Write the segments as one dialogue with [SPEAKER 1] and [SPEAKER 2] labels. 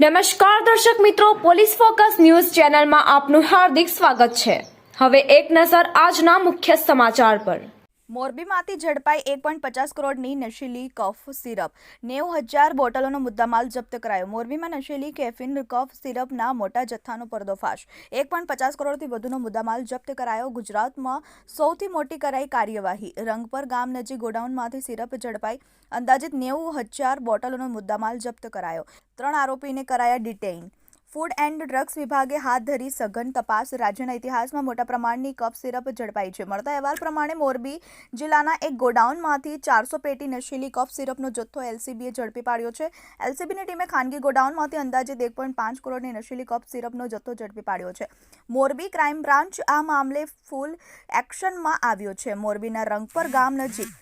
[SPEAKER 1] નમસ્કાર દર્શક મિત્રો, પોલીસ ફોકસ ન્યૂઝ ચેનલમાં આપનું હાર્દિક સ્વાગત છે। હવે એક નજર આજના મુખ્ય સમાચાર પર।
[SPEAKER 2] મોરબીમાંથી ઝડપાઈ 1.50 કરોડની નશીલી કફ સિરપ, 90,000 બોટલોનો મુદ્દામાલ જપ્ત કરાયો। મોરબીમાં નશીલી કેફીન કફ સિરપના મોટા જથ્થાનો પર્દાફાશ, 1.50 કરોડથી વધુનો મુદ્દામાલ જપ્ત કરાયો। ગુજરાતમાં સૌથી મોટી કરાઈ કાર્યવાહી, રંગપર ગામ નજીક ગોડાઉનમાંથી સિરપ ઝડપાઈ, અંદાજિત 90,000 બોટલોનો મુદ્દામાલ જપ્ત કરાયો। 3 આરોપીને કરાયા ડિટેઇન। ફૂડ એન્ડ ડ્રગ્સ વિભાગે હાથ ધરી સઘન તપાસ, રાજ્યના ઇતિહાસમાં મોટા પ્રમાણની કફ સિરપ ઝડપાઈ છે। મળતા અહેવાલ પ્રમાણે મોરબી જિલ્લાના એક ગોડાઉનમાંથી 400 પેટી નશીલી કફ સિરપનો જથ્થો એલસીબીએ ઝડપી પાડ્યો છે। એલસીબીની ટીમે ખાનગી ગોડાઉનમાંથી અંદાજિત 1.5 કરોડની નશીલી કફ સિરપનો જથ્થો ઝડપી પાડ્યો છે। મોરબી ક્રાઇમ બ્રાન્ચ આ મામલે ફૂલ એક્શનમાં આવ્યો છે। મોરબીના રંગપર ગામ નજીક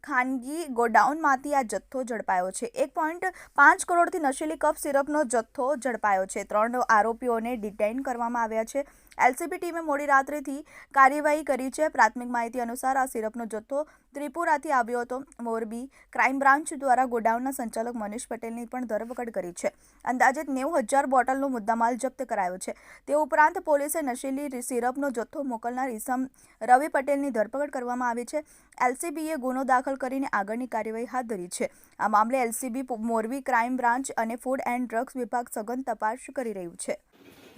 [SPEAKER 2] ખાનગી ગોડાઉનમાંથી આ જથ્થો ઝડપાયો છે। 1.5 કરોડથી નશીલી કફ સિરપનો જથ્થો ઝડપાયો છે। 3 આરોપીઓને ડિટેઇન કરવામાં આવ્યા છે। એલસીબી ટીમે મોડી રાત્રિથી કાર્યવાહી કરી છે। પ્રાથમિક માહિતી અનુસાર આ સિરપનો જથ્થો ત્રિપુરાથી આવ્યો હતો। મોરબી ક્રાઇમ બ્રાન્ચ દ્વારા ગોડાઉનના સંચાલક મનીષ પટેલની પણ ધરપકડ કરી છે। અંદાજિત 90,000 બોટલનો મુદ્દામાલ જપ્ત કરાયો છે। તે ઉપરાંત પોલીસે નશીલી સિરપનો જથ્થો મોકલનાર ઈસમ રવિ પટેલની ધરપકડ કરવામાં આવી છે। એલસીબીએ ગુનો દાખલ કરીને આગળની કાર્યવાહી હાથ ધરી છે। આ મામલે એલસીબી, મોરબી ક્રાઇમ બ્રાન્ચ અને ફૂડ એન્ડ ડ્રગ્સ વિભાગ સઘન તપાસ કરી રહ્યું છે।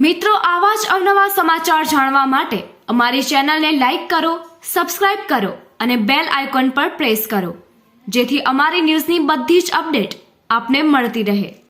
[SPEAKER 1] મિત્રો, આવા જ અવનવા સમાચાર જાણવા માટે અમારી ચેનલને લાઈક કરો, સબસ્ક્રાઇબ કરો અને બેલ આઇકોન પર પ્રેસ કરો, જેથી અમારી ન્યૂઝની બધી જ અપડેટ આપને મળતી રહે।